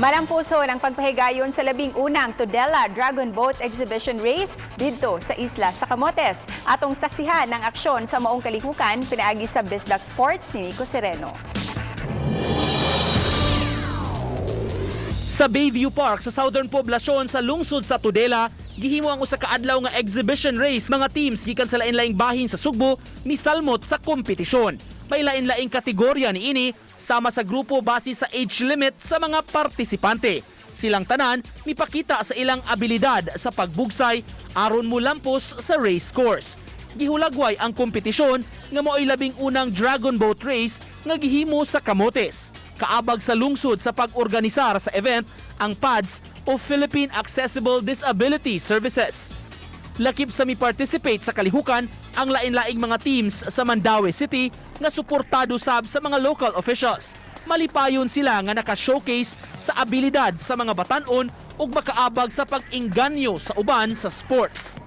Manang puso ng pagpahigayon sa 11 Tudela Dragonboat Exhibition Race didto sa isla sa Camotes. Atong saksihan ng aksyon sa maong kalihukan pinaagi sa Bisdak Sports ni Nico Sereno. Sa Bayview Park sa southern poblasyon sa lungsod sa Tudela, gihimo ang usa ka adlaw nga exhibition race. Mga teams gikan sa lain-laing bahin sa Sugbo misalmot sa kompetisyon. May lain-laing kategorya niini sama sa grupo base sa age limit sa mga partisipante. Silang tanan mipakita sa ilang abilidad sa pagbugsay aron mulampos sa race course. Gihulagway ang kompetisyon nga mo'y 11 Dragonboat race nga gihimo sa Camotes. Kaabag sa lungsod sa pag-organisar sa event ang PADS o Philippine Accessible Disability Services. Lakip sa mi-participate sa kalihukan ang lain-laing mga teams sa Mandaue City nga suportado sab sa mga local officials. Malipayon sila nga naka-showcase sa abilidad sa mga batan-on ug makaabag sa pag-inganyo sa uban sa sports.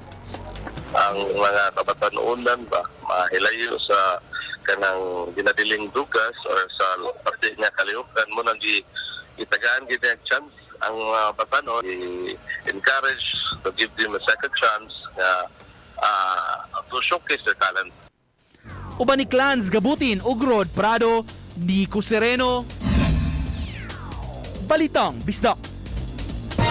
Ang mga kabatan-onan ba mahilayo sa kanang ginadiling dugas or sa parte nga kalihukan mo nang itagaan gid ang chance ang batanon i-encourage to give them a second chance to showcase their talent. Uban ni Clans Gabutin ug Rod Prado, Nico Sereno, Balitang Bisdak.